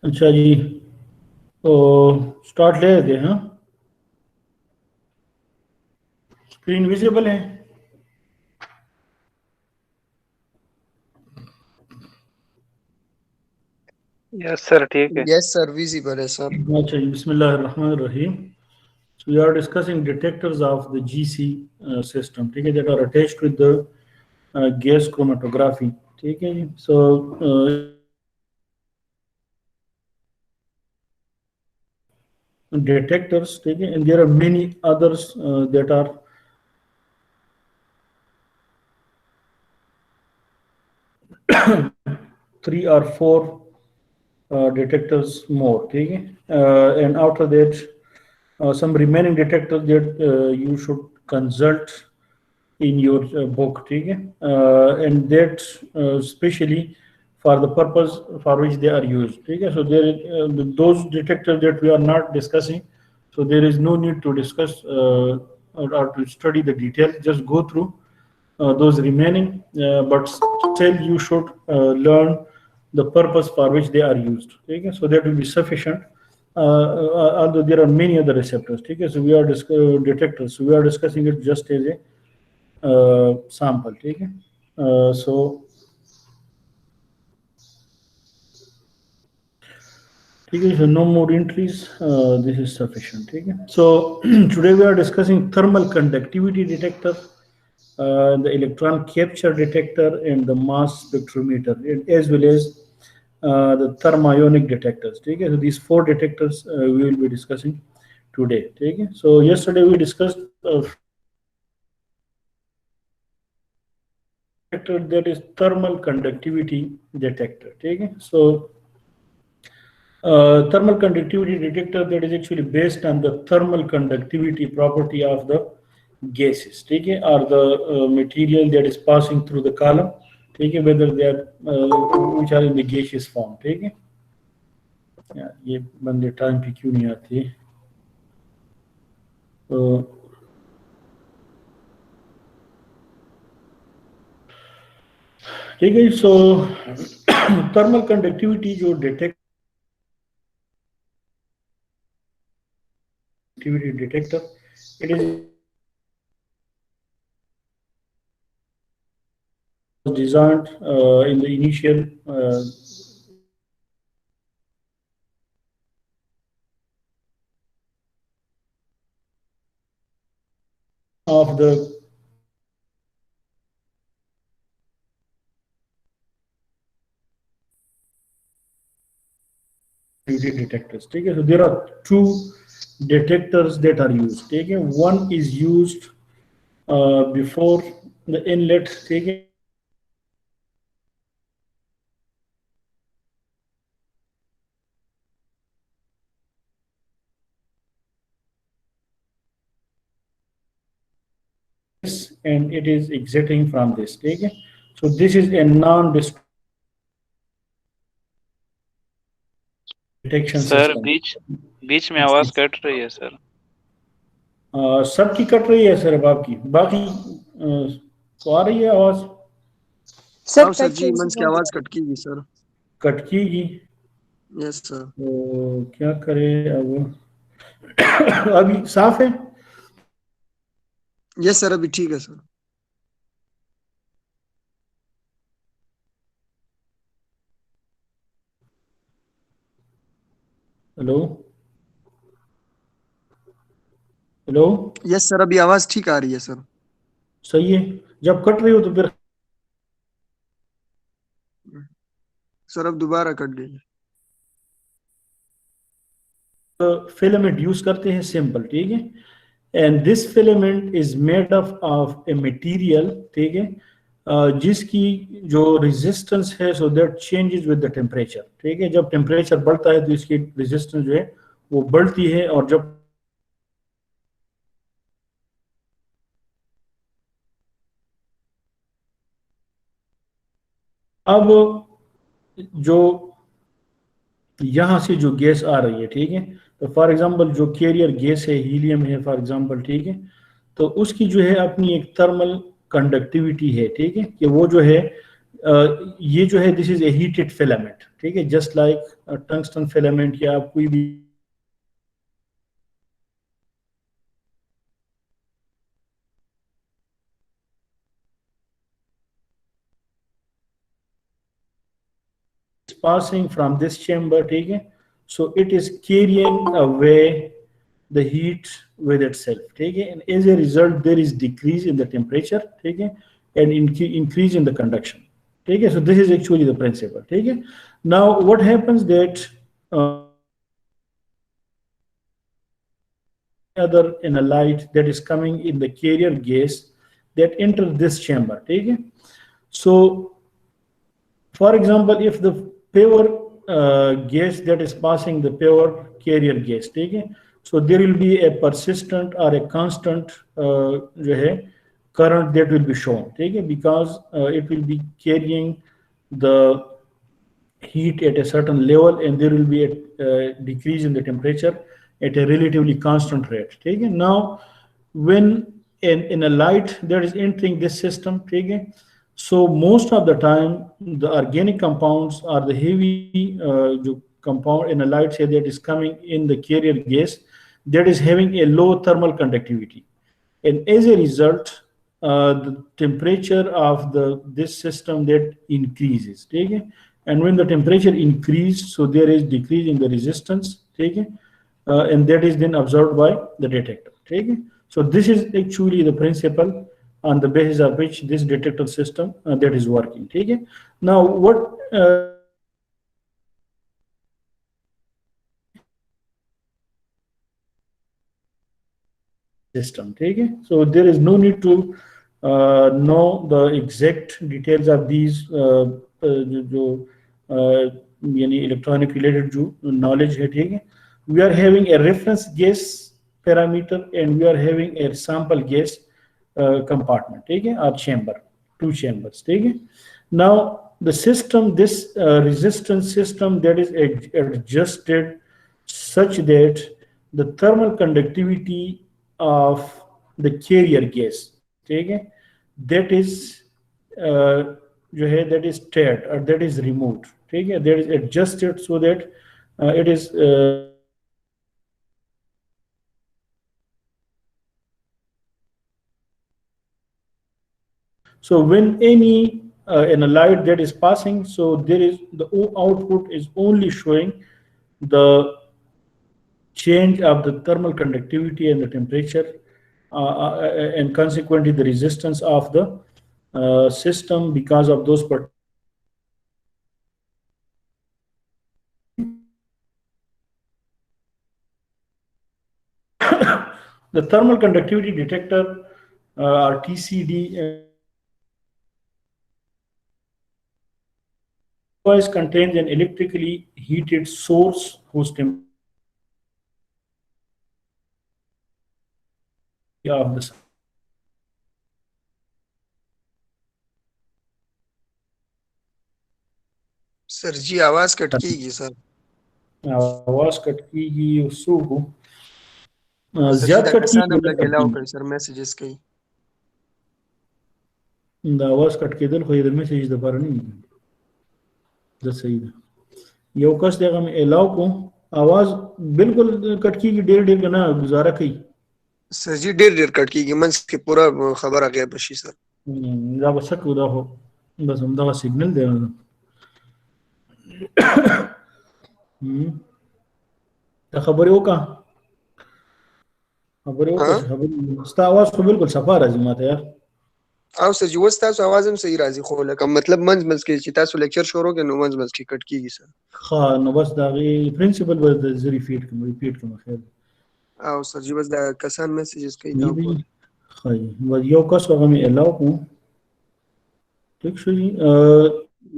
अच्छा जी, तो स्टार्ट ले लेते हैं। हाँ, स्क्रीन विजिबल है? यस सर, ठीक है। यस सर, विजिबल है सर। अच्छा जी, बिस्मिल्लाहिर्रहमानिर्रहीम। So we are discussing detectors of the GC system, ठीक है, that are attached with the gas chromatography, ठीक है जी। So detectors, ठीक है, and there are many others that are three or four detectors more, ठीक है, and after that some remaining detectors that you should consult in your book, ठीक है, and that specially for the purpose for which they are used, ठीक है। So there is, those detectors that we are not discussing, so there is no need to discuss or to study the details. Just go through those remaining, but still you should learn the purpose for which they are used, ठीक है, so that will be sufficient. Although there are many other receptors, ठीक है, so we are detectors, so we are discussing it just as a sample, ठीक है। So ठीक है, so no more entries, this is sufficient, ठीक है। So today we are discussing thermal conductivity detector, the electron capture detector, and the mass spectrometer, as well as the thermionic detectors, ठीक है। So these four detectors we will be discussing today, ठीक है। So yesterday we discussed detector that is thermal conductivity detector, ठीक है। So thermal conductivity detector that is actually based on the thermal conductivity property of the gases, ठीक है, or the material that is passing through the column, ठीक है, whether they are which are in the gaseous form, ठीक है। यार ये बंदे time पे क्यों नहीं आते? तो ठीक है। सो थर्मल कंडक्टिविटी जो detector, it is designed in the initial of the detectors, ठीक है। So there are two detectors that are used, ठीक है। One is used before the inlet, ठीक है, and it is exiting from this, ठीक है। So this is a non-destructive detection sir system. बीच बीच में आवाज कट रही है सर। सबकी कट रही है सर, अब आपकी बाकी तो आ रही है आवाज? हाँ सर जी, मंच की आवाज कटकीगी सर। कटकीगी? Yes sir. तो क्या करे अब? अभी साफ है? यस सर, अभी ठीक है sir. Hello hello, yes sir, अभी आवाज ठीक आ रही है सर। सही है। जब कट रही हो तो फिर सर अब दोबारा कट गई। फिलामेंट यूज करते हैं, सिंपल, ठीक है। And this filament is made up of a material, ठीक है, जिसकी जो रेजिस्टेंस है, so that changes with the temperature, ठीक है। जब टेम्परेचर बढ़ता है तो इसकी रेजिस्टेंस जो है वो बढ़ती है, और जब अब जो यहाँ से जो गैस आ रही है, ठीक है, तो फॉर एग्जांपल जो कैरियर गैस है, हीलियम है फॉर एग्जांपल, ठीक है, तो उसकी जो है अपनी एक थर्मल कंडक्टिविटी है, ठीक है, कि वो जो है ये जो है this is a heated filament, ठीक है, जस्ट लाइक टंगस्टन फिलामेंट या कोई भी passing from this chamber, ठीक है, so it is carrying away the heat with itself, ठीक है, and as a result there is decrease in the temperature, ठीक है, and increase in the conduction, ठीक है, so this is actually the principle, ठीक है. Now what happens that other in a light that is coming in the carrier gas that enter this chamber, ठीक है. So for example, if the pure gas that is passing the pure carrier gas, ठीक है, so there will be a persistent or a constant जो है current that will be shown, ठीक है, because it will be carrying the heat at a certain level and there will be a decrease in the temperature at a relatively constant rate, ठीक है. Now when in a light that is entering this system, ठीक है, so most of the time the organic compounds or the heavy compound in a light say that is coming in the carrier gas that is having a low thermal conductivity, and as a result the temperature of the this system that increases, okay? And when the temperature increases, so there is decrease in the resistance, okay? And that is then observed by the detector, okay? So this is actually the principle on the basis of which this detector system that is working, okay? Now what system, okay? So there is no need to know the exact details of these यानी electronic related जो knowledge है, ठीक है. We are having a reference gas parameter and we are having a sample gas compartment, ठीक है, or chamber, two chambers, ठीक है. Now the system, this resistance system that is adjusted such that the thermal conductivity of the carrier gas, ठीक है, that is जो है that is teared or that is removed, ठीक है, that is adjusted so that it is so when any in a light that is passing, so there is the output is only showing the change of the thermal conductivity and the temperature and consequently the resistance of the system because of those the thermal conductivity detector or TCD contains an electrically heated source whose temperature of the sir ji आवाज कट कीगी sir आवाज कट कीगी उसको sir जी ज्यादा दा cut कसान हम कीगी लगेला ओकन सर मैसेजेस कई دا आवाज कट کېدل خو د میسج د لپاره نه ده صحیح ده یو کس دغه مې الاو کو आवाज بالکل کټ کیږي ډېر ډېر نه گزاره کوي सर जी ډیر ډیر کټ کیږي منځ کې پورا خبره غیب شي سر دا به څه کوو دا خو بس همدغه سیګنل دی دا خبرې وکړه چې خبرې ستا आवाज خو بالکل صفا راځي ماته یار او سر جی وس تاسو आवाज هم صحیح راځي خو لکه مطلب منځ منځ کې چې تاسو لیکچر شروع کړئ نو منځ منځ کې کټ کیږي سر ها نو بس دا غي پرنسپل به د ریپیټ کوم خیر او سر جی بس دا کسان میسجز کوي دا خای و یو کس هغه مې الاو کو ټیک شو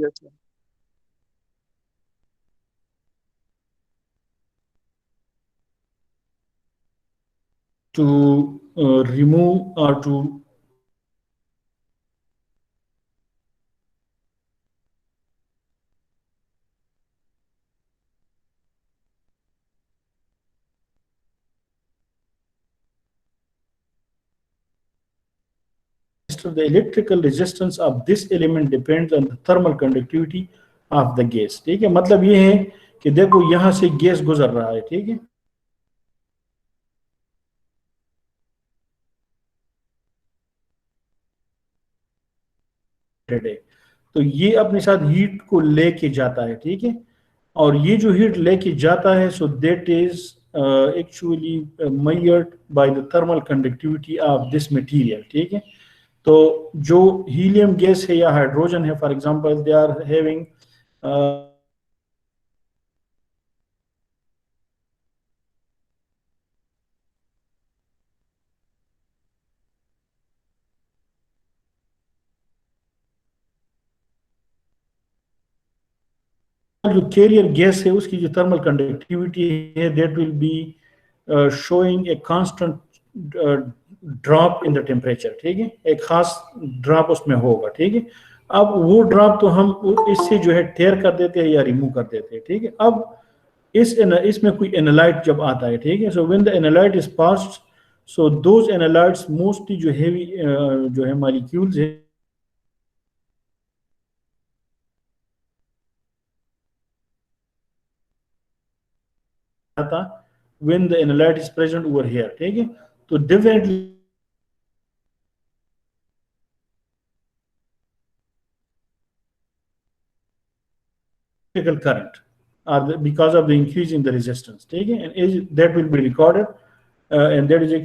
یس to remove or to transistor, the electrical resistance of this element depends on the thermal conductivity of the gas. ठीक है, मतलब ये है कि देखो यहां से गैस गुजर रहा है, ठीक है, तो ये अपने साथ हीट को लेके जाता है, ठीक है, और ये जो हीट लेके जाता है so that is actually measured by the thermal conductivity of this material, ठीक है। तो जो हीलियम गैस है या हाइड्रोजन है, for example they are having जो कैरियर गैस है उसकी जो थर्मल कंडक्टिविटी है that will be showing a constant drop in the temperature, ठीक है, एक खास ड्रॉप उसमें होगा, ठीक है। अब वो ड्रॉप तो हम इससे जो है टेयर कर देते हैं या रिमूव कर देते हैं, ठीक है। अब इसमें कोई एनालाइट जब आता है, ठीक है, so when the analyte is passed so those analytes mostly जो हेवी जो है मॉलिक्यूल्स है when the analyte is present over here, ठीक है, तो definitely current because of the increase in the resistance, ठीक है, and that will be recorded and that is a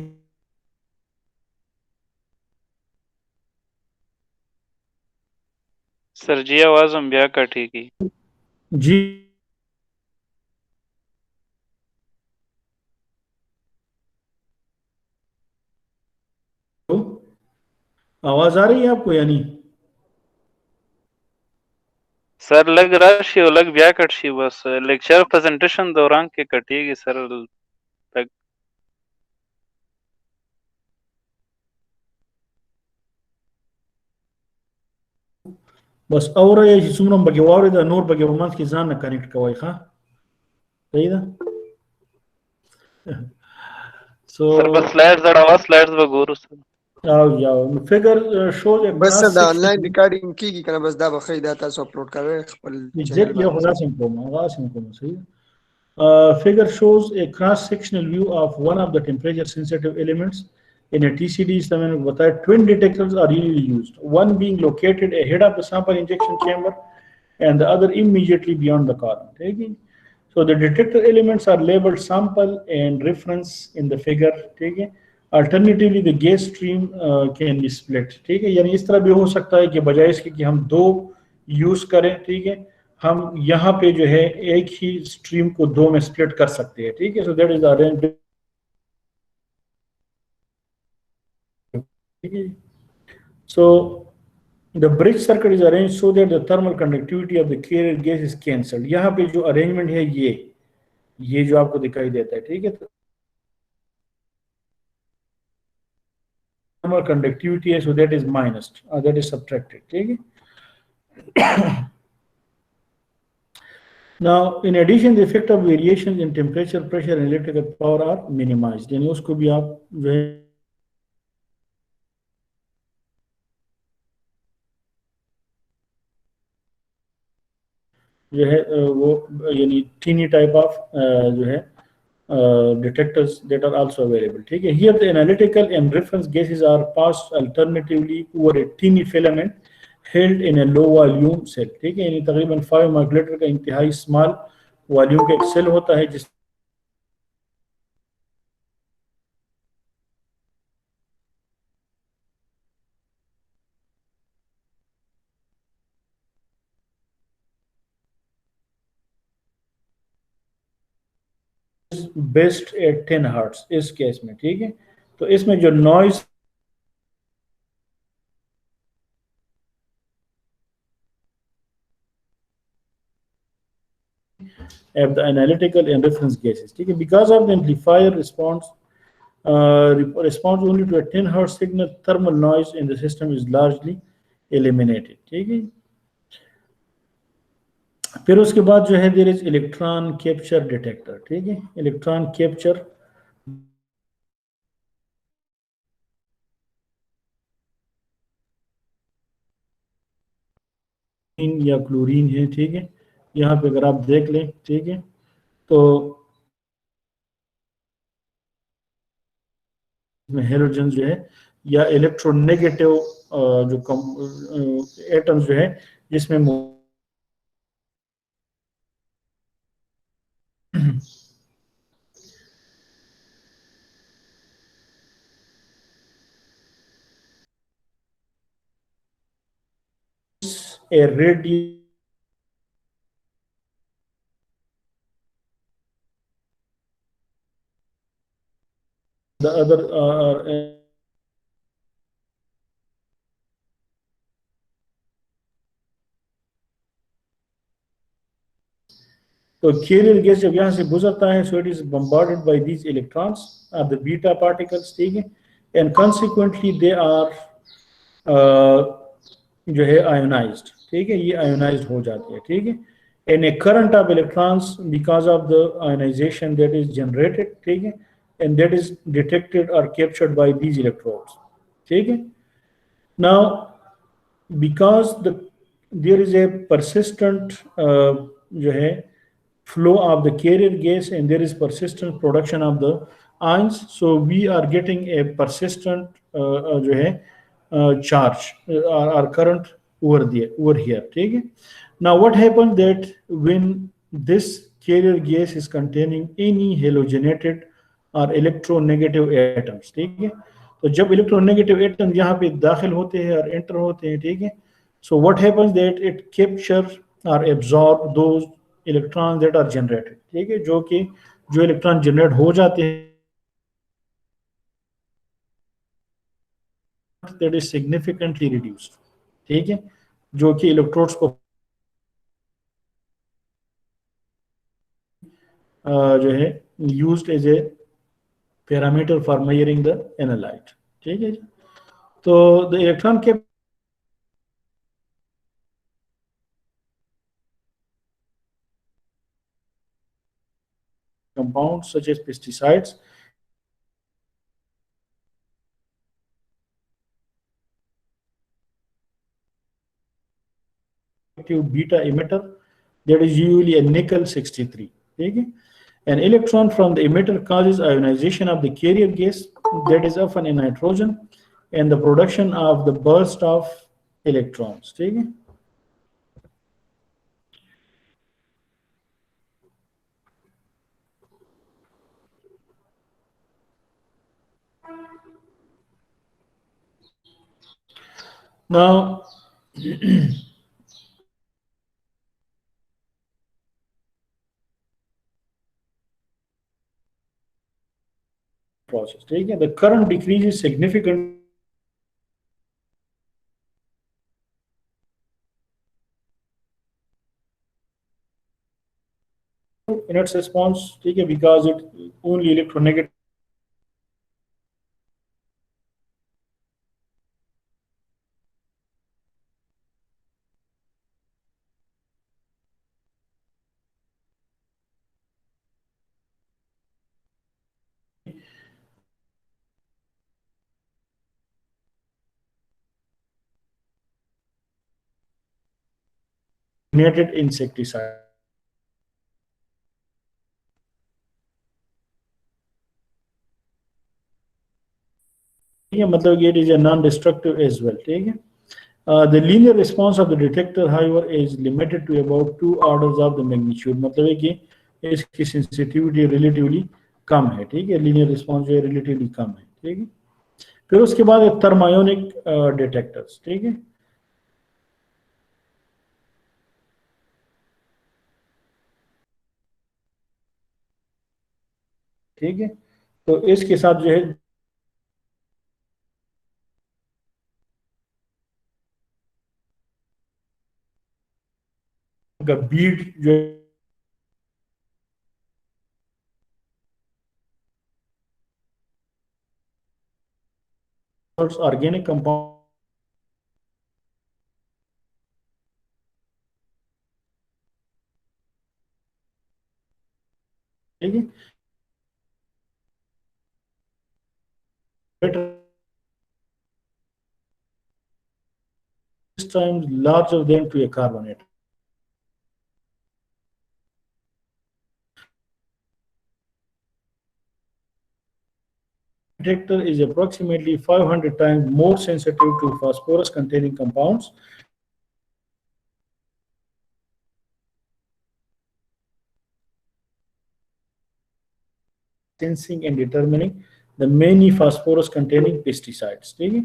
sir ji आवाज हम ब्याह कटेगी जी आवाज आ रही है आपको या नहीं? सर लग रहा शी लग ब्याह कट शी बस लेक्चर प्रेजेंटेशन दौरान के कटेगी सर लग बस और ये सुमरम बगे वारिदा नूर बगे वमंस की जान कनेक्ट कवाई खा सही था सर बस स्लाइड्स दड़ावा स्लाइड्स बगोरो सर जाओ figure shows a بس cross دا section آنلاین ریکارډینګ کیږي کنه بس دا به خی دا تاسو اپلوډ کوئ خپل چینل exactly باندې غاسم کوم صحیح figure shows a cross-sectional view of one of the temperature-sensitive elements in a TCD. Twin detectors are usually used, one being located ahead of the sample injection chamber and the other immediately beyond the column. So the detector elements are labeled sample and reference in the figure. Alternatively, the gas stream can be split. यानी इस तरह भी हो सकता है कि बजाय इसके कि हम दो यूज करें, ठीक है, हम यहाँ पे जो है एक ही स्ट्रीम को दो में स्प्लिट कर सकते हैं, ठीक है। सो दैट इज अरेंज्ड, ठीक है। So the bridge circuit is arranged so that the thermal conductivity of the carrier gas is cancelled. यहाँ पे जो अरेंजमेंट है ये जो आपको दिखाई देता है, ठीक है, थर्मल कंडक्टिविटी है सो दैट इज माइनस्ड और दैट इज सब्ट्रैक्टेड, ठीक है। Now, in addition, the effect of variations in temperature, pressure, and electrical power are minimized. यानी उसको भी आप जो है वो यानी teeny type of जो है detectors that are also available, ठीक है। Here the analytical and reference gases are passed alternatively over a teeny filament held in a low volume cell, ठीक है, यानी तकरीबन 5 माइक्रोलीटर का इंतहाई स्मॉल वॉल्यूम का एक सेल होता है जिस बेस्ट एट 10 हर्ट्ज इस केस में, ठीक है। तो इसमें जो noise of the analytical and reference gases, ठीक है, because of the amplifier response only to a 10 hertz signal, thermal noise in the system is largely eliminated, ठीक है। फिर उसके बाद जो है there is electron capture detector, ठीक है, इलेक्ट्रॉन कैप्चर या क्लोरीन है, ठीक है। यहाँ पे अगर आप देख लें, ठीक है, तो हेलोजन जो है या इलेक्ट्रोनेगेटिव जो एटम्स जो है जिसमें a radius the other तो कैरियर गैस जब यहाँ से गुजरता है, so it is bombarded by these electrons or the beta particles, ठीक है, एंड कॉन्सिक्वेंटली दे आर जो है आयोनाइज्ड, ठीक है, ये आयोनाइज्ड हो जाते हैं, ठीक है, and a current of electrons because of the ionisation that is generated, ठीक है, एंड दैट इज डिटेक्टेड और कैप्चर्ड बाय दीज इलेक्ट्रोड्स, ठीक है। Now because there is a persistent जो है flow of the carrier gas and there is persistent production of the ions, so we are getting a persistent जो है charge or current over there over here, ठीक है। Now what happens that when this carrier gas is containing any halogenated or electronegative atoms, ठीक है, तो जब electronegative atom यहाँ पे दाखिल होते हैं और एंटर होते हैं, ठीक है, so what happens that it capture और absorb those electron that are generated, ठीक है, जो कि जो इलेक्ट्रॉन जनरेट हो जाते हैं दैट इज सिग्निफिकेंटली रिड्यूस्ड, ठीक है, जो कि इलेक्ट्रोड्स को जो है used as a parameter for measuring the analyte, ठीक है। तो द इलेक्ट्रॉन के compounds such as pesticides beta emitter that is usually a nickel 63, okay? An electron from the emitter causes ionization of the carrier gas that is often a nitrogen and the production of the burst of electrons, okay? Now process, okay? The current decreases significantly in its response, okay, because it only electronegative insecticide. मतलब it is a non-destructive as well, ठीक है। The linear response of the detector, however, is limited to about 2 orders of the magnitude, मतलब है कि इसकी sensitivity relatively कम है, ठीक है, linear response जो है relatively कम है, ठीक है। फिर उसके बाद thermionic detectors, ठीक है, ठीक है, तो इसके साथ जो है बीड जो ऑर्गेनिक कंपाउंड ठीक है, times larger than to a carbon atom. Detector is approximately 500 times more sensitive to phosphorus containing compounds sensing and determining the many phosphorus containing pesticides. ठीक है?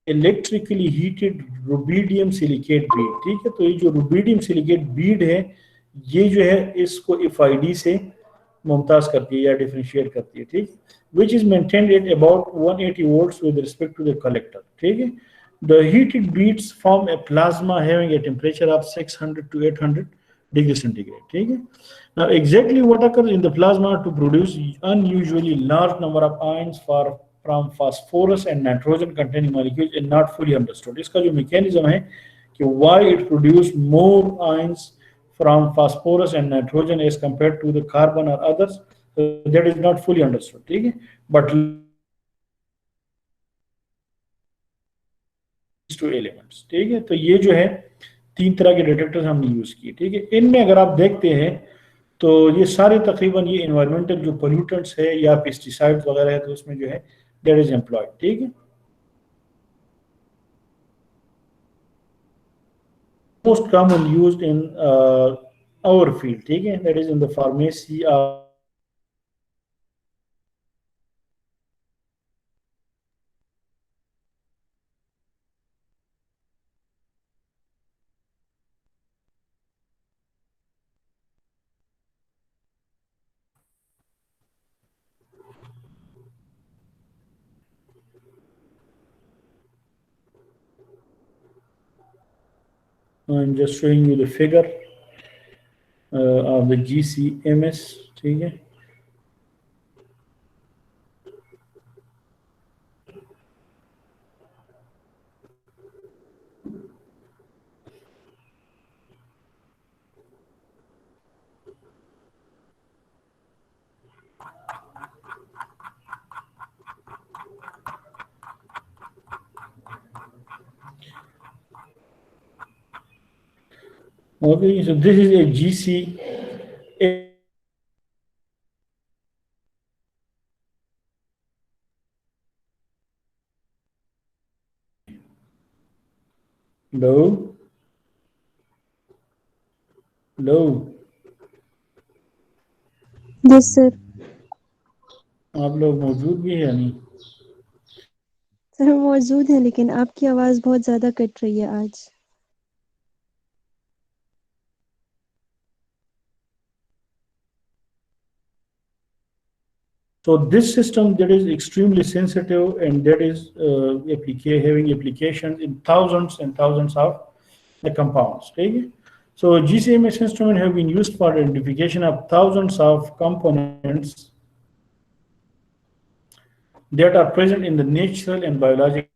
Electrically heated rubidium silicate Beed, ठीक है? तो ये जो rubidium silicate Beed है, ये जो है इसको एफआईडी से मुमताज करती है या डिफरेंशिएट करती है, ठीक? Which is maintained at about 180 volts with respect to the collector, ठीक है? The heated beads form a plasma having a temperature of 600 to 800 degree centigrade, ठीक है? Now exactly what occurs in the plasma to produce unusually large number of ions from phosphorus and nitrogen containing molecules is not fully understood. इसका जो mechanism है कि why it produce more ions from phosphorus and nitrogen as compared to the carbon or others, that is not fully understood, ठीक है? But these two elements, ठीक है? तो ये जो है 3 तरह के डिटेक्टर्स हमने यूज किए, ठीक है? इनमें अगर आप देखते हैं तो ये सारे तकरीबन ये एनवायरमेंटल जो पोल्यूटेंट्स है या पेस्टिसाइड्स वगैरह है, तो उसमें जो है दैट इज एम्प्लॉयड, ठीक है? Most common used in our field, ठीक है? That is in the pharmacy I'm just showing you the figure of the GCMS, ठीक है? Okay, so this is a GC. Hello? Hello? Yes sir. आप लोग मौजूद भी है नहीं? सर मौजूद है, लेकिन आपकी आवाज बहुत ज्यादा कट रही है आज। So this system that is extremely sensitive and that is having applications in thousands and thousands of the compounds, okay? So GCMS instruments have been used for identification of thousands of components that are present in the natural and biological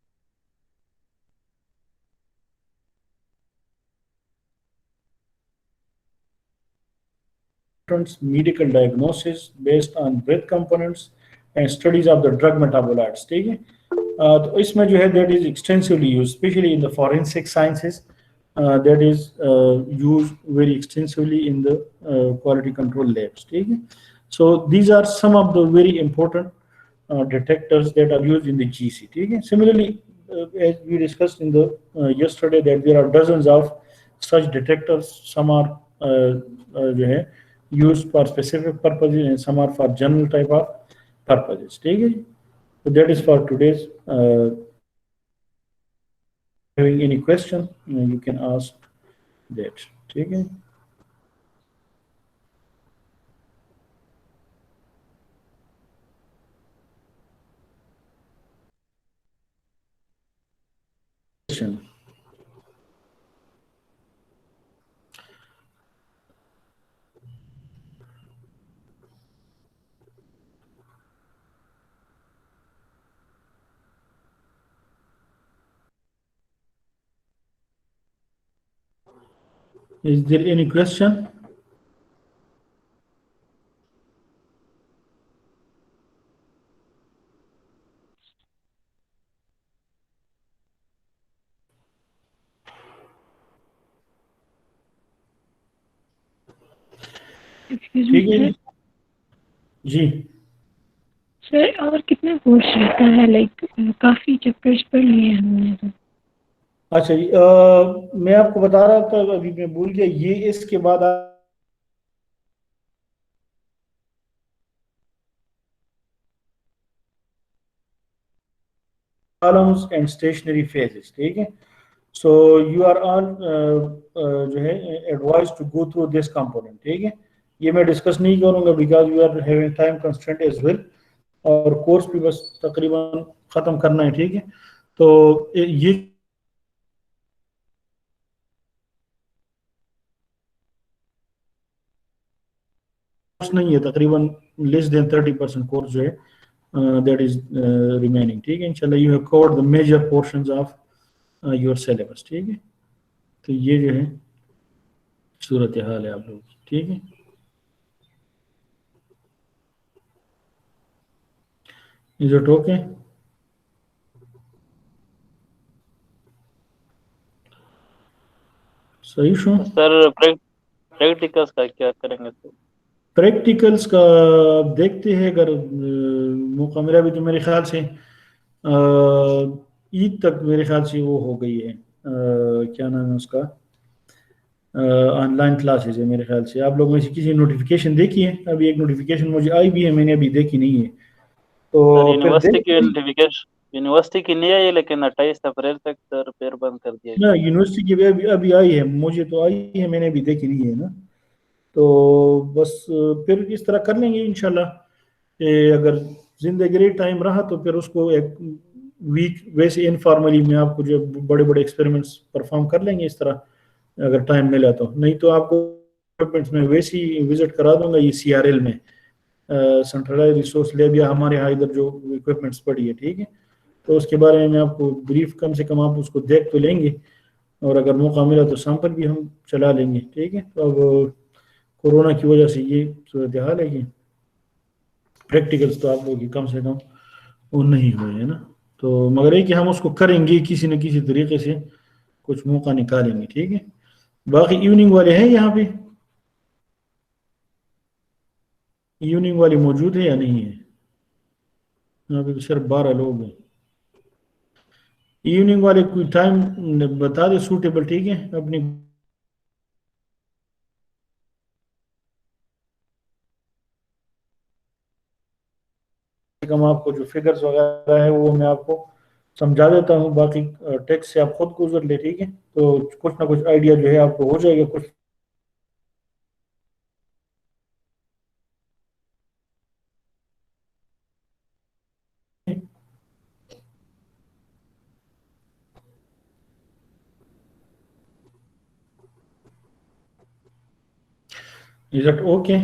medical diagnosis based on breath components and studies of the drug metabolites, ठीक है? तो इसमें जो है that is extensively used, especially in the forensic sciences, that is used very extensively in the quality control labs, ठीक है? So these are some of the very important detectors that are used in the GC, ठीक है? Similarly, as we discussed in the yesterday, that there are dozens of such detectors. Some are जो है used for specific purposes and some are for general type of purposes, ठीक है? So that is for today's. Having any question, you can ask that, ठीक है? Question. Is there any question? Excuse ठीक है मी जी। Sir और कितना course रहता है? लाइक काफी चैप्टर्स पढ़ लिए हैं हमने तो। अच्छा जी, मैं आपको बता रहा था, अभी मैं भूल गया, ये इसके बाद columns and stationary phases, ठीक है। So you are all जो है advised to go through this component, ठीक है। ये मैं डिस्कस नहीं करूंगा because we are having time constraint as well, और कोर्स भी बस तकरीबन खत्म करना है, ठीक है। तो ये कोर्स नहीं है, तकरीबन लेस देन 30% कोर्स जो है that is remaining, ठीक है। इंशाल्लाह you have covered the major portions of your syllabus, ठीक है। तो ये जो है सूरत हाल है आप लोग की, ठीक है। Is it okay? सही शो। सर प्रैक्टिकल्स का क्या करेंगे सर? प्रैक्टिकल्स का देखते हैं, अगर मौका मिला भी तो मेरे ख्याल से ईद तक मेरे ख्याल से वो हो गई है, क्या नाम है उसका, ऑनलाइन क्लासेज है मेरे ख्याल से। आप लोगों में से किसी नोटिफिकेशन देखी है? अभी एक नोटिफिकेशन मुझे आई भी है, मैंने अभी देखी नहीं है, सर तो फिर यूनिवर्सिटी की देख। नोटिफिकेशन यूनिवर्सिटी की नहीं आई, लेकिन 28 अप्रैल तक सर फिर बंद कर दिया ना, गया। यूनिवर्सिटी की भी अभी अभी आई है, मुझे तो आई है, मैंने अभी देखी नहीं है ना। तो बस फिर इस तरह कर लेंगे इंशाल्लाह। अगर जिंदगी टाइम रहा तो फिर उसको एक वीक वैसे इनफॉर्मली में आपको जो बड़े बड़े एक्सपेरिमेंट्स परफॉर्म कर लेंगे इस तरह, अगर टाइम मिला तो। नहीं तो आपको इक्विपमेंट्स में वैसे ही विजिट करा दूंगा, ये CRL में सेंट्रलाइज रिसोर्स लैब, या हमारे यहाँ इधर जो इक्विपमेंट्स पड़ी है, ठीक है। तो उसके बारे में मैं आपको ब्रीफ, कम से कम आप उसको देख तो लेंगे, और अगर मौका मिला तो सैंपल भी हम चला लेंगे, ठीक है। तो अब कोरोना की वजह से ये सूरत हाल है कि प्रैक्टिकल्स तो आप लोगों की कम से कम वो नहीं हुए है ना। तो मगर ये कि हम उसको करेंगे किसी न किसी तरीके से, कुछ मौका निकालेंगे, ठीक है। बाकी इवनिंग वाले हैं यहाँ पे, इवनिंग वाले मौजूद है या नहीं है? यहाँ पे तो सिर्फ 12 लोग हैं। इवनिंग वाले कोई टाइम बता दे सूटेबल, ठीक है। अपनी कम आपको जो फिगर्स वगैरह है वो मैं आपको समझा देता हूँ, बाकी टेक्स्ट से आप खुद गुजर ले, ठीक है। तो कुछ ना कुछ आइडिया जो है आपको हो जाएगा कुछ। Is that okay?